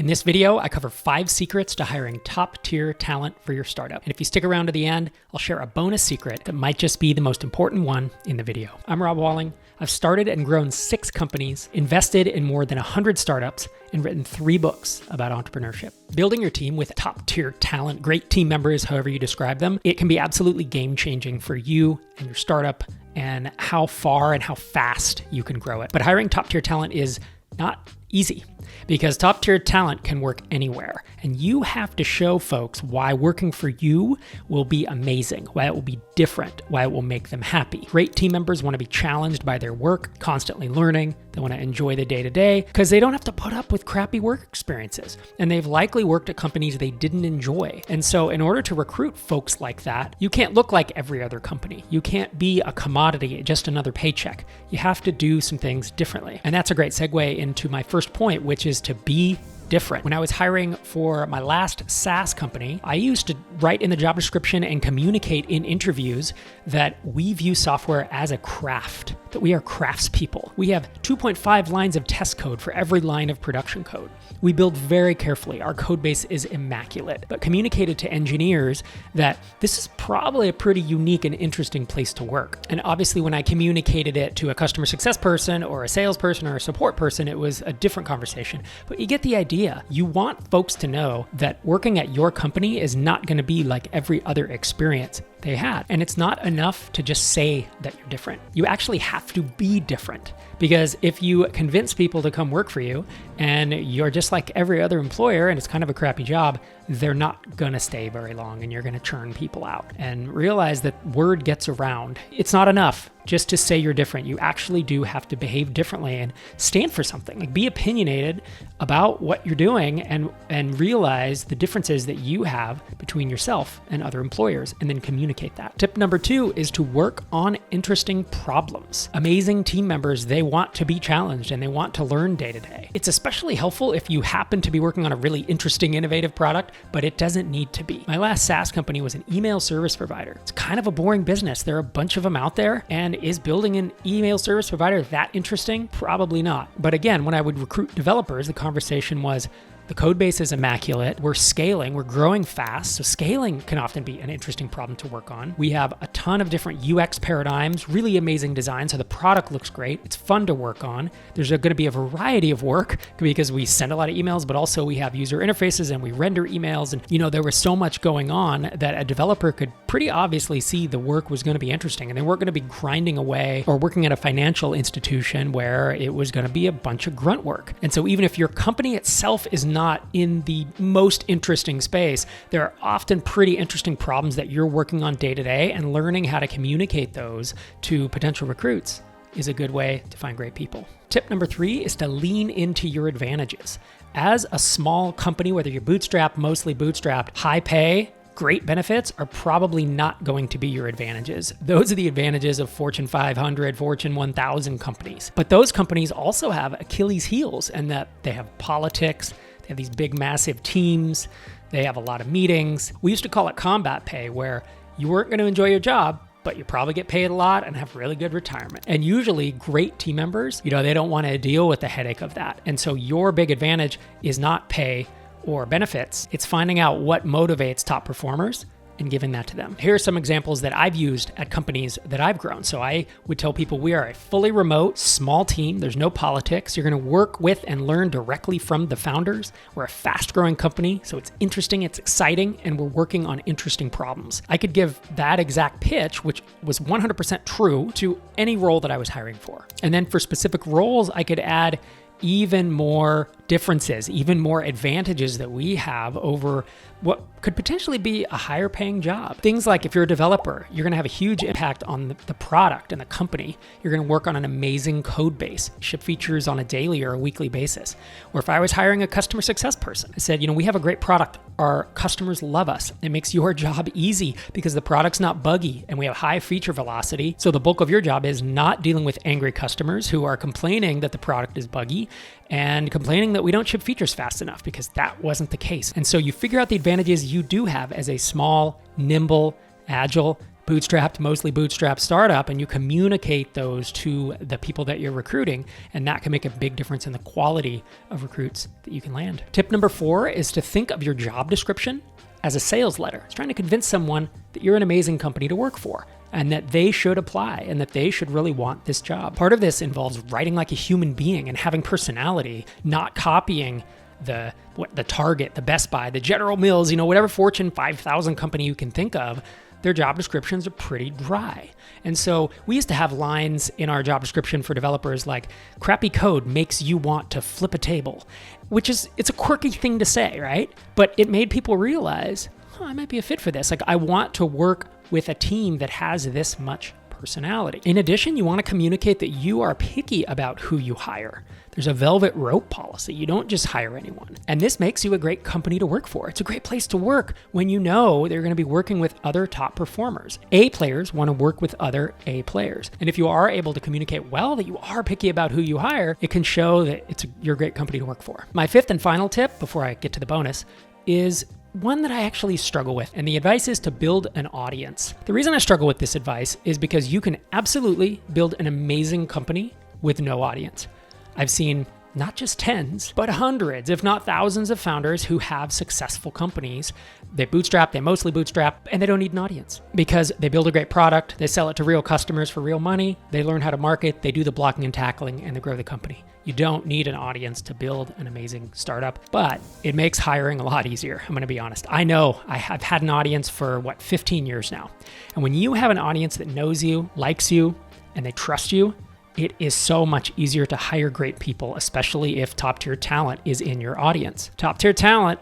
In this video, I cover 5 secrets to hiring top-tier talent for your startup. And if you stick around to the end, I'll share a bonus secret that might just be the most important one in the video. I'm Rob Walling. I've started and grown 6 companies, invested in more than 100 startups, and written 3 books about entrepreneurship. Building your team with top-tier talent, great team members, however you describe them, it can be absolutely game-changing for you and your startup and how far and how fast you can grow it. But hiring top-tier talent is not easy because top-tier talent can work anywhere. And you have to show folks why working for you will be amazing, why it will be different, why it will make them happy. Great team members want to be challenged by their work, constantly learning. They want to enjoy the day-to-day because they don't have to put up with crappy work experiences. And they've likely worked at companies they didn't enjoy. And so in order to recruit folks like that, you can't look like every other company. You can't be a commodity, just another paycheck. You have to do some things differently. And that's a great segue into my first point, which is to be different. When I was hiring for my last SaaS company, I used to write in the job description and communicate in interviews that we view software as a craft, that we are craftspeople. We have 2.5 lines of test code for every line of production code. We build very carefully. Our code base is immaculate, but communicated to engineers that this is probably a pretty unique and interesting place to work. And obviously when I communicated it to a customer success person or a salesperson or a support person, it was a different conversation. But you get the idea. You want folks to know that working at your company is not going to be like every other experience they had. And it's not enough to just say that you're different. You actually have to be different, because if you convince people to come work for you and you're just like every other employer and it's kind of a crappy job, they're not going to stay very long and you're going to churn people out. And realize that word gets around. It's not enough just to say you're different. You actually do have to behave differently and stand for something. Like, be opinionated about what you're doing and realize the differences that you have between yourself and other employers, and then communicate that. Tip number 2 is to work on interesting problems. Amazing team members, they want to be challenged and they want to learn day to day. It's especially helpful if you happen to be working on a really interesting, innovative product, but it doesn't need to be. My last SaaS company was an email service provider. It's kind of a boring business. There are a bunch of them out there, and is building an email service provider that interesting? Probably not. But again, when I would recruit developers, the conversation was, the code base is immaculate. We're scaling, we're growing fast. So scaling can often be an interesting problem to work on. We have a ton of different UX paradigms, really amazing design. So the product looks great. It's fun to work on. There's going to be a variety of work because we send a lot of emails, but also we have user interfaces and we render emails. And there was so much going on that a developer could pretty obviously see the work was going to be interesting, and they weren't going to be grinding away or working at a financial institution where it was going to be a bunch of grunt work. And so even if your company itself is not in the most interesting space, there are often pretty interesting problems that you're working on day to day, and learning how to communicate those to potential recruits is a good way to find great people. Tip number 3 is to lean into your advantages. As a small company, whether you're bootstrapped, mostly bootstrapped, high pay, great benefits are probably not going to be your advantages. Those are the advantages of Fortune 500, Fortune 1000 companies. But those companies also have Achilles heels, and that they have politics. They have these big, massive teams. They have a lot of meetings. We used to call it combat pay, where you weren't going to enjoy your job, but you probably get paid a lot and have really good retirement. And usually great team members, they don't want to deal with the headache of that. And so your big advantage is not pay or benefits. It's finding out what motivates top performers and giving that to them. Here are some examples that I've used at companies that I've grown. So I would tell people, we are a fully remote, small team. There's no politics. You're going to work with and learn directly from the founders. We're a fast-growing company, so it's interesting, it's exciting, and we're working on interesting problems. I could give that exact pitch, which was 100% true, to any role that I was hiring for. And then for specific roles, I could add even more differences, even more advantages that we have over what could potentially be a higher paying job. Things like, if you're a developer, you're going to have a huge impact on the product and the company. You're going to work on an amazing code base, ship features on a daily or a weekly basis. Or if I was hiring a customer success person, I said, we have a great product. Our customers love us. It makes your job easy because the product's not buggy and we have high feature velocity. So the bulk of your job is not dealing with angry customers who are complaining that the product is buggy and complaining that we don't ship features fast enough, because that wasn't the case. And so you figure out the advantages you do have as a small, nimble, agile bootstrapped, mostly bootstrapped startup, and you communicate those to the people that you're recruiting, and that can make a big difference in the quality of recruits that you can land. Tip number 4 is to think of your job description as a sales letter. It's trying to convince someone that you're an amazing company to work for and that they should apply and that they should really want this job. Part of this involves writing like a human being and having personality, not copying the Target, the Best Buy, the General Mills, whatever Fortune 5,000 company you can think of. Their job descriptions are pretty dry. And so we used to have lines in our job description for developers like, crappy code makes you want to flip a table, it's a quirky thing to say, right? But it made people realize, I might be a fit for this. Like, I want to work with a team that has this much personality. In addition, you want to communicate that you are picky about who you hire. There's a velvet rope policy. You don't just hire anyone. And this makes you a great company to work for. It's a great place to work when you know they're going to be working with other top performers. A players want to work with other A players. And if you are able to communicate well that you are picky about who you hire, it can show that you're a great company to work for. My 5th and final tip before I get to the bonus is one that I actually struggle with, and the advice is to build an audience. The reason I struggle with this advice is because you can absolutely build an amazing company with no audience. I've seen not just tens, but hundreds, if not thousands of founders who have successful companies. They bootstrap, they mostly bootstrap, and they don't need an audience because they build a great product, they sell it to real customers for real money, they learn how to market, they do the blocking and tackling, and they grow the company. You don't need an audience to build an amazing startup, but it makes hiring a lot easier. I'm going to be honest. I know I've had an audience for 15 years now. And when you have an audience that knows you, likes you, and they trust you, it is so much easier to hire great people, especially if top-tier talent is in your audience. Top-tier talent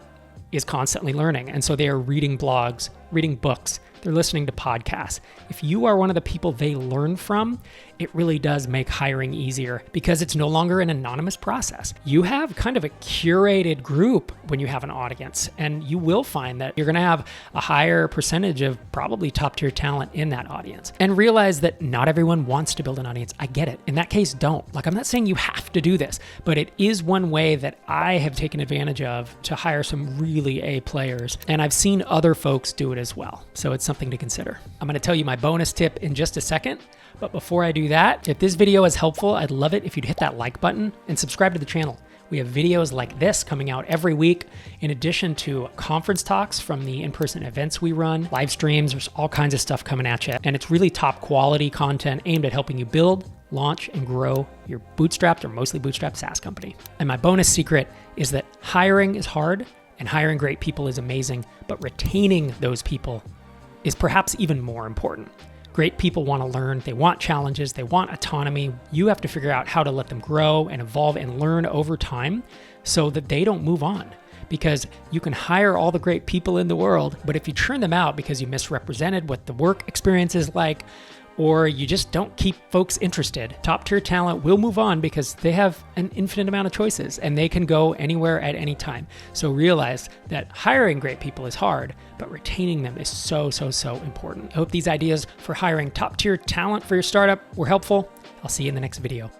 is constantly learning, and so they are reading blogs, reading books, they're listening to podcasts. If you are one of the people they learn from, it really does make hiring easier because it's no longer an anonymous process. You have kind of a curated group when you have an audience, and you will find that you're going to have a higher percentage of probably top-tier talent in that audience. And realize that not everyone wants to build an audience. I get it. In that case, don't. I'm not saying you have to do this, but it is one way that I have taken advantage of to hire some really A players, and I've seen other folks do it as well. So it's something to consider. I'm going to tell you my bonus tip in just a second. But before I do that, if this video is helpful, I'd love it if you'd hit that like button and subscribe to the channel. We have videos like this coming out every week, in addition to conference talks from the in-person events we run, live streams, there's all kinds of stuff coming at you. And it's really top quality content aimed at helping you build, launch, and grow your bootstrapped or mostly bootstrapped SaaS company. And my bonus secret is that hiring is hard and hiring great people is amazing, but retaining those people is perhaps even more important. Great people want to learn, they want challenges, they want autonomy. You have to figure out how to let them grow and evolve and learn over time so that they don't move on. Because you can hire all the great people in the world, but if you churn them out because you misrepresented what the work experience is like, or you just don't keep folks interested, top-tier talent will move on because they have an infinite amount of choices and they can go anywhere at any time. So realize that hiring great people is hard, but retaining them is so, so, so important. I hope these ideas for hiring top-tier talent for your startup were helpful. I'll see you in the next video.